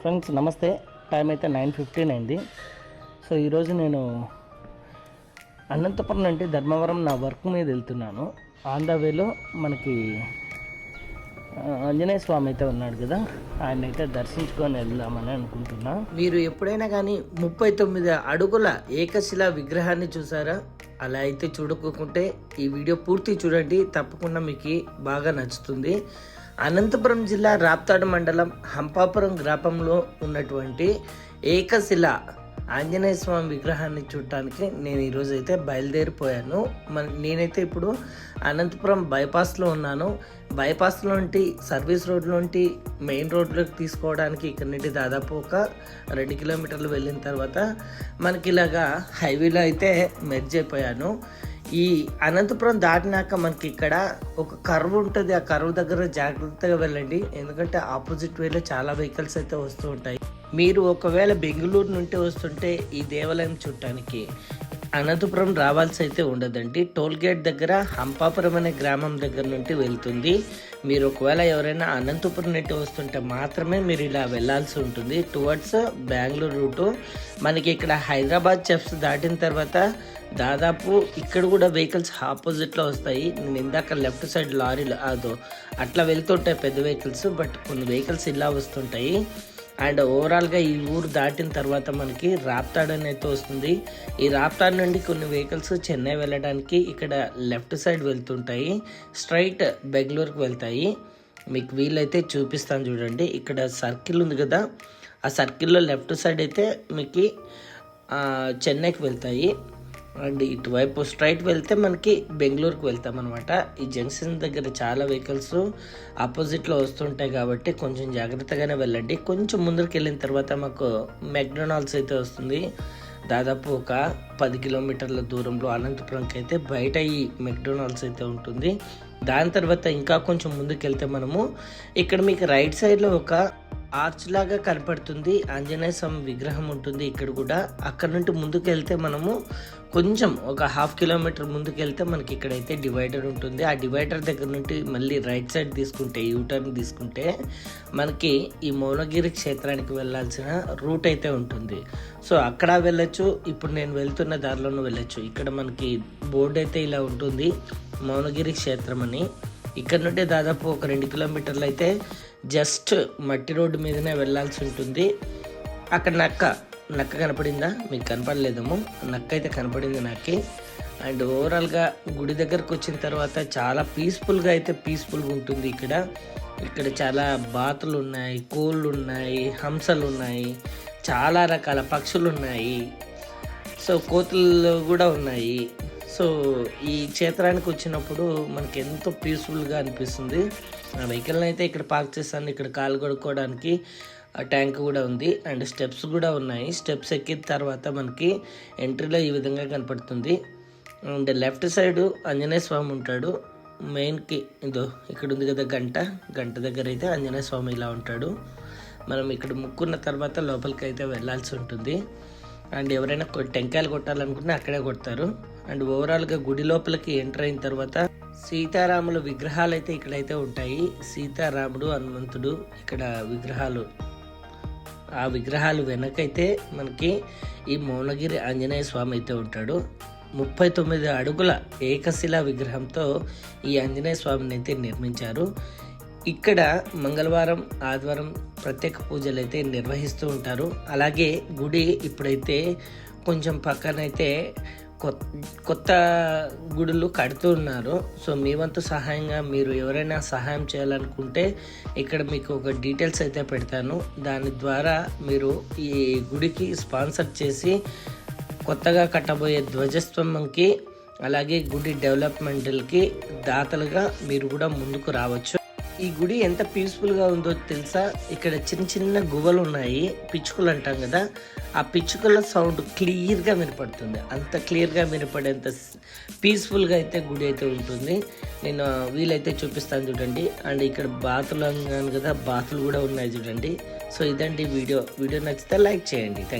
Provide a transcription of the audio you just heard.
Friends నమస్తే. Time అయితే 9:15 అయింది. సో ఈరోజు నేను అనంతపురం నుండి ధర్మవరం నా వర్క్ మీద వెళ్తున్నాను. ఆన్ ద వేలో మనకి ఆంజనేయ స్వామి అయితే ఉన్నాడు కదా, ఆయన అయితే దర్శించుకొని వెళ్దామని అనుకుంటున్నా. మీరు ఎప్పుడైనా కానీ 39 అడుగుల ఏకశిలా విగ్రహాన్ని చూసారా? అలా అయితే చూడకుంటే ఈ వీడియో పూర్తి చూడండి, తప్పకుండా మీకు బాగా నచ్చుతుంది. అనంతపురం జిల్లా రాప్తాడు మండలం హంపాపురం గ్రామంలో ఉన్నటువంటి ఏకశిల ఆంజనేయ స్వామి విగ్రహాన్ని చూడటానికి నేను ఈరోజు అయితే బయలుదేరిపోయాను. నేనైతే ఇప్పుడు అనంతపురం బైపాస్లో ఉన్నాను. బైపాస్లో నుండి సర్వీస్ రోడ్ నుండి మెయిన్ రోడ్లోకి తీసుకోవడానికి ఇక్కడ నుండి దాదాపు ఒక 2 కిలోమీటర్లు వెళ్ళిన తర్వాత మనకి ఇలాగా హైవేలో అయితే మెర్జ్ అయిపోయాను. ఈ అనంతపురం దాటినాక మనకి ఇక్కడ ఒక కర్వ్ ఉంటుంది. ఆ కర్వ్ దగ్గర జాగ్రత్తగా వెళ్ళండి, ఎందుకంటే ఆపోజిట్ వేలో చాలా వెహికల్స్ అయితే వస్తూ ఉంటాయి. మీరు ఒకవేళ బెంగళూరు నుండి వస్తుంటే ఈ దేవాలయం చూడటానికి అనంతపురం రావాల్సి అయితే ఉండదండి. టోల్ గేట్ దగ్గర హంపాపురం అనే గ్రామం దగ్గర నుండి వెళ్తుంది. మీరు ఒకవేళ ఎవరైనా అనంతపురం నుండి వస్తుంటే మాత్రమే మీరు ఇలా వెళ్ళాల్సి ఉంటుంది టువర్డ్స్ బెంగళూరు రూటు. మనకి ఇక్కడ హైదరాబాద్ చెఫ్స్ దాటిన తర్వాత దాదాపు ఇక్కడ కూడా వెహికల్స్ ఆపోజిట్లో వస్తాయి. నేను ఇందాక లెఫ్ట్ సైడ్ లారీలు అట్లా వెళ్తుంటాయి పెద్ద వెహికల్స్, బట్ కొన్ని వెహికల్స్ ఇలా వస్తుంటాయి. అండ్ ఓవరాల్గా ఈ ఊరు దాటిన తర్వాత మనకి రాప్తాడు అనేది వస్తుంది. ఈ రాప్తాడు నుండి కొన్ని వెహికల్స్ చెన్నై వెళ్ళడానికి ఇక్కడ లెఫ్ట్ సైడ్ వెళ్తుంటాయి, స్ట్రైట్ బెంగళూరుకి వెళ్తాయి. మీకు వీలైతే చూపిస్తాను చూడండి. ఇక్కడ సర్కిల్ ఉంది కదా, ఆ సర్కిల్లో లెఫ్ట్ సైడ్ అయితే మీకు చెన్నైకి వెళ్తాయి. అండ్ ఇటువైపు స్ట్రైట్ వెళ్తే మనకి బెంగళూరుకి వెళ్తాం అనమాట. ఈ జంక్షన్ దగ్గర చాలా వెహికల్స్ ఆపోజిట్లో వస్తుంటాయి కాబట్టి కొంచెం జాగ్రత్తగానే వెళ్ళండి. కొంచెం ముందరికి వెళ్ళిన తర్వాత మాకు మెక్డొనాల్డ్స్ అయితే వస్తుంది. దాదాపు ఒక 10 కిలోమీటర్ల దూరంలో అనంతపురంకి అయితే బయట ఈ మెక్డొనాల్డ్స్ అయితే ఉంటుంది. దాని తర్వాత ఇంకా కొంచెం ముందుకు వెళ్తే మనము ఇక్కడ మీకు రైట్ సైడ్లో ఒక ఆర్చ్ లాగా కనపడుతుంది, ఆంజనేయ స్వామి విగ్రహం ఉంటుంది ఇక్కడ కూడా. అక్కడ నుండి ముందుకు వెళ్తే మనము కొంచెం ఒక 1/2 కిలోమీటర్ ముందుకు వెళ్తే మనకి ఇక్కడైతే డివైడర్ ఉంటుంది. ఆ డివైడర్ దగ్గర నుండి మళ్ళీ రైట్ సైడ్ తీసుకుంటే, యూటర్న్ తీసుకుంటే మనకి ఈ మౌనగిరి క్షేత్రానికి వెళ్ళాల్సిన రూట్ అయితే ఉంటుంది. సో అక్కడ వెళ్ళొచ్చు, ఇప్పుడు నేను వెళ్తున్న దారిలోనూ వెళ్ళొచ్చు. ఇక్కడ మనకి బోర్డు అయితే ఇలా ఉంటుంది, మౌనగిరి క్షేత్రం అని. ఇక్కడ నుండి దాదాపు ఒక 2 కిలోమీటర్లు అయితే జస్ట్ మట్టి రోడ్డు మీదనే వెళ్ళాల్సి ఉంటుంది. అక్కడ నక్క కనపడిందా? మీకు కనపడలేదేమో, నక్క అయితే కనపడింది నాకు. అండ్ ఓవరాల్గా గుడి దగ్గరకు వచ్చిన తర్వాత చాలా పీస్ఫుల్గా ఉంటుంది ఇక్కడ చాలా బాతులు ఉన్నాయి, కోళ్ళు ఉన్నాయి, హంసలు ఉన్నాయి, చాలా రకాల పక్షులు ఉన్నాయి, సో కోతులు కూడా ఉన్నాయి. సో ఈ క్షేత్రానికి వచ్చినప్పుడు మనకి ఎంతో పీస్ఫుల్గా అనిపిస్తుంది. ఆ వెహికల్ని అయితే ఇక్కడ పార్క్ చేస్తాను. ఇక్కడ కాలు కడుక్కోవడానికి ట్యాంక్ కూడా ఉంది అండ్ స్టెప్స్ కూడా ఉన్నాయి. స్టెప్స్ ఎక్కిన తర్వాత మనకి ఎంట్రీలో ఈ విధంగా కనపడుతుంది. అండ్ లెఫ్ట్ సైడ్ ఆంజనేయ స్వామి ఉంటాడు. మెయిన్కి ఇక్కడ ఉంది కదా గంట దగ్గర అయితే ఆంజనేయ స్వామి ఇలా ఉంటాడు. మనం ఇక్కడ ముక్కున్న తర్వాత లోపలికి అయితే వెళ్ళాల్సి ఉంటుంది. అండ్ ఎవరైనా టెంకాయలు కొట్టాలనుకుంటే అక్కడే కొడతారు. అండ్ ఓవరాల్గా గుడి లోపలికి ఎంటర్ అయిన తర్వాత సీతారాముల విగ్రహాలు అయితే ఇక్కడైతే ఉంటాయి. సీతారాముడు, హనుమంతుడు ఇక్కడ విగ్రహాలు. ఆ విగ్రహాలు వెనకైతే మనకి ఈ మౌనగిరి ఆంజనేయ స్వామి అయితే ఉంటాడు. 39 అడుగుల ఏకశిలా విగ్రహంతో ఈ ఆంజనేయ స్వామిని అయితే నిర్మించారు. ఇక్కడ మంగళవారం, ఆదివారం ప్రత్యేక పూజలు అయితే నిర్వహిస్తూ ఉంటారు. అలాగే గుడి ఇప్పుడైతే కొంచెం పక్కనైతే కొత్త గుడులు కడుతూ ఉన్నారు. సో మీ వంతు సహాయంగా మీరు ఎవరైనా సహాయం చేయాలనుకుంటే ఇక్కడ మీకు ఒక డీటెయిల్స్ అయితే పెడతాను. దాని ద్వారా మీరు ఈ గుడికి స్పాన్సర్ చేసి కొత్తగా కట్టబోయే ధ్వజస్తంభంకి అలాగే గుడి డెవలప్మెంట్కి దాతలుగా మీరు కూడా ముందుకు రావచ్చు. ఈ గుడి ఎంత పీస్ఫుల్గా ఉందో తెలుసా? ఇక్కడ చిన్న గువ్వలు ఉన్నాయి, పిచ్చుకలు అంటాం కదా, ఆ పిచ్చుకల సౌండ్ క్లియర్గా వినపడుతుంది. అంత క్లియర్గా వినపడేంత పీస్ఫుల్గా అయితే గుడి అయితే ఉంటుంది. నేను వీలైతే చూపిస్తాను చూడండి. అండ్ ఇక్కడ బాతులు అన్నాను కదా, బాతులు కూడా ఉన్నాయి చూడండి. సో ఇదండి వీడియో నచ్చితే లైక్ చేయండి. Thank you.